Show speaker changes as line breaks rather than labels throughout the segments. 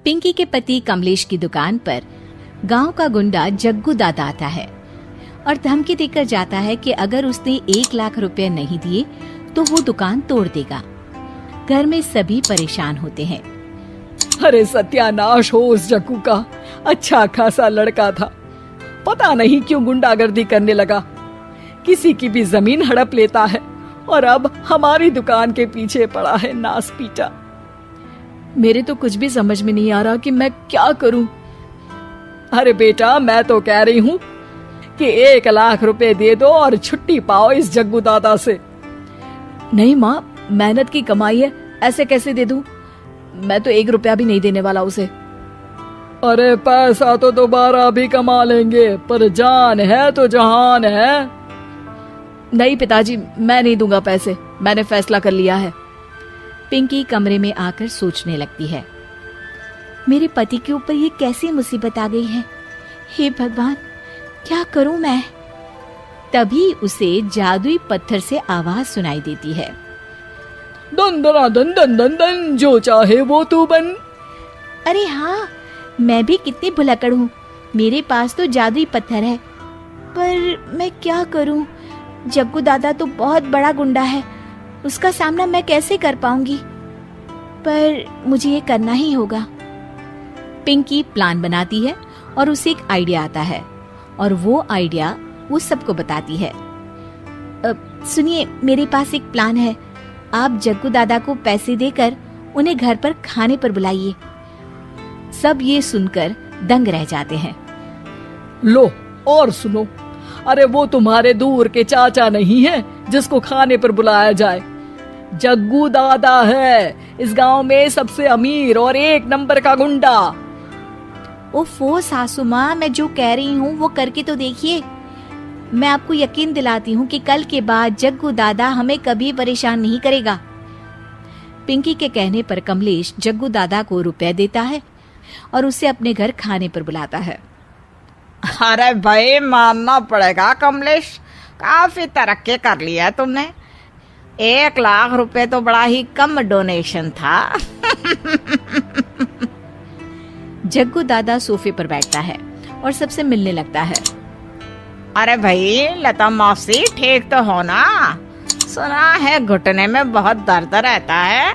पिंकी के पति कमलेश की दुकान पर गांव का गुंडा जग्गू दादा आता है और धमकी देकर जाता है कि अगर उसने 1 लाख रुपए नहीं दिए तो वो दुकान तोड़ देगा। घर में सभी परेशान होते हैं।
अरे सत्यानाश हो उस जग्गू का, अच्छा खासा लड़का था, पता नहीं क्यों गुंडागर्दी करने लगा, किसी की भी जमीन हड़प लेता है और अब हमारी दुकान के पीछे पड़ा है नास पीटा। मेरे तो कुछ भी समझ में नहीं आ रहा कि मैं क्या करूं। अरे बेटा, मैं तो कह रही हूं कि 1 लाख रुपए दे दो और छुट्टी पाओ इस जग्गू दादा से। नहीं माँ, मेहनत की कमाई है, ऐसे कैसे दे दूं? मैं तो 1 रुपया भी नहीं देने वाला उसे। अरे पैसा तो दोबारा भी कमा लेंगे, पर जान है तो जहान है। नहीं पिताजी, मैं नहीं दूंगा पैसे, मैंने फैसला कर लिया है।
पिंकी कमरे में आकर सोचने लगती है, मेरे पति के ऊपर ये कैसी मुसीबत आ गई है। हे भगवान, क्या करूं मैं? तभी उसे जादुई पत्थर से आवाज सुनाई देती है,
दन दना दन दन दन दन, जो चाहे वो तू बन।
अरे हाँ, मैं भी कितनी भुलक्कड़ हूँ, मेरे पास तो जादुई पत्थर है, पर मैं क्या करूं? जग्गू दादा तो बहुत बड़ा गुंडा है, उसका सामना मैं कैसे कर पाऊंगी? पर मुझे ये करना ही होगा। पिंकी प्लान बनाती है और उसे एक आइडिया आता है और वो आइडिया वो सबको बताती है। सुनिए, मेरे पास एक प्लान है, आप जग्गू दादा को पैसे देकर उन्हें घर पर खाने पर बुलाइए। सब ये सुनकर दंग रह जाते हैं।
लो और सुनो, अरे वो तुम्हारे दूर के चाचा नहीं है जिसको खाने पर बुलाया जाए, जग्गू दादा है, इस गांव में सबसे अमीर और 1 नंबर का गुंडा।
ओफो सासू माँ, मैं जो कह रही हूँ वो करके तो देखिए। मैं आपको यकीन दिलाती हूँ कि कल के बाद जग्गू दादा हमें कभी परेशान नहीं करेगा। पिंकी के कहने पर कमलेश जग्गू दादा को रुपए देता है और उसे अपने घर खाने पर बुलाता है।
अरे भाई, मानना पड़ेगा कमलेश, काफी तरक्की कर लिया है तुमने। 1 लाख रुपए तो बड़ा ही कम डोनेशन था।
जग्गू दादा सोफे पर बैठता है और सबसे मिलने लगता है।
अरे भाई, लता मौसी ठीक तो हो ना? सुना है घुटने में बहुत दर्द रहता है।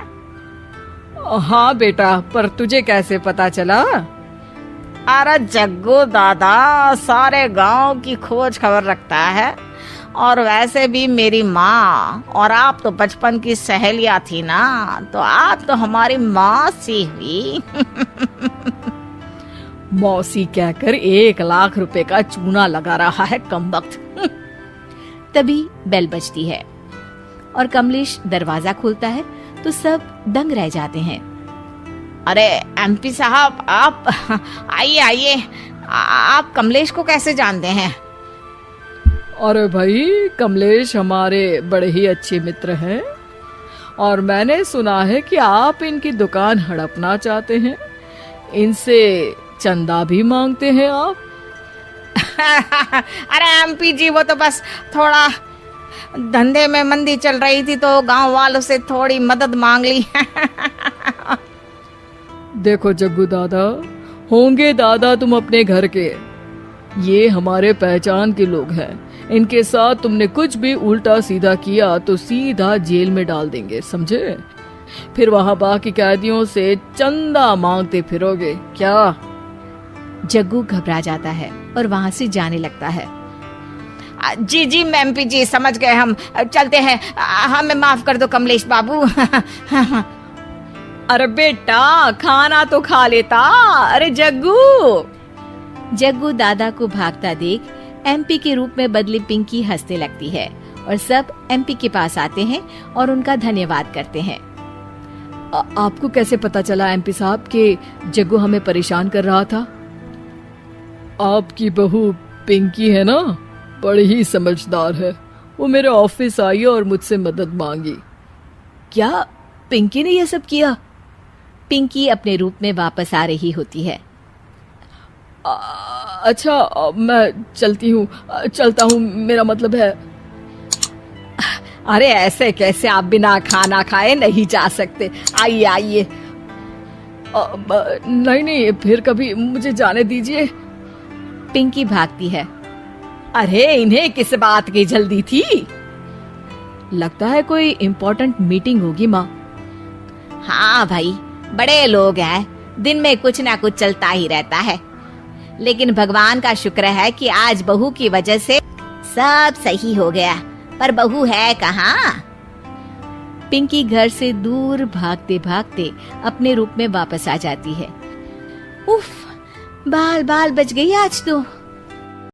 हाँ बेटा, पर तुझे कैसे पता चला?
अरे जग्गू दादा सारे गांव की खोज खबर रखता है, और वैसे भी मेरी माँ और आप तो बचपन की सहेलियां थी ना, तो आप तो हमारी माँ सी हुई।
मौसी कहकर 1 लाख रुपए का चूना लगा रहा है कमबख्त।
तभी बेल बजती है और कमलेश दरवाजा खोलता है तो सब दंग रह जाते हैं।
अरे एमपी साहब, आप आइए आइए, आप कमलेश को कैसे जानते हैं?
अरे भाई, कमलेश हमारे बड़े ही अच्छे मित्र हैं और मैंने सुना है कि आप इनकी दुकान हड़पना चाहते हैं, इनसे चंदा भी मांगते हैं आप।
अरे एमपी जी, वो तो बस थोड़ा धंधे में मंदी चल रही थी तो गांव वालों से थोड़ी मदद मांग ली।
देखो जग्गू दादा, होंगे दादा तुम अपने घर के, ये हमारे पहचान के लोग हैं, इनके साथ तुमने कुछ भी उल्टा सीधा किया तो सीधा जेल में डाल देंगे, समझे? फिर वहां बाकी कैदियों से चंदा मांगते फिरोगे क्या?
जग्गू घबरा जाता है और वहां से जाने लगता है।
जी जी एमपी जी, समझ गए, हम चलते हैं, हमें माफ कर दो कमलेश बाबू।
अरे बेटा, खाना तो खा लेता। अरे जग्गू।
जग्गू दादा को भागता देख एमपी के रूप में बदली पिंकी हंसने लगती है और सब एमपी के पास आते हैं और उनका धन्यवाद करते हैं।
आपको कैसे पता चला एमपी साहब कि जग्गू हमें परेशान कर रहा था? आपकी बहू पिंकी है ना, बड़ी ही समझदार है, वो मेरे ऑफिस आई और मुझसे मदद मांगी।
क्या पिंकी ने ये सब किया? पिंकी अपने रूप में वापस आ रही होती है।
अच्छा, मैं चलता हूँ, मेरा मतलब है।
अरे ऐसे कैसे, आप बिना खाना खाए नहीं जा सकते, आइए आइए।
नहीं नहीं, फिर कभी मुझे जाने दीजिए।
पिंकी भागती है।
अरे इन्हें किस बात की जल्दी थी? लगता है कोई इम्पोर्टेंट मीटिंग होगी माँ।
हाँ भाई, बड़े लोग हैं, दिन में कुछ ना कुछ चलता ही रहता है। लेकिन भगवान का शुक्र है कि आज बहू की वजह से सब सही हो गया। पर बहू है कहाँ?
पिंकी घर से दूर भागते भागते अपने रूप में वापस आ जाती है। उफ, बाल बाल बच गई आज तो।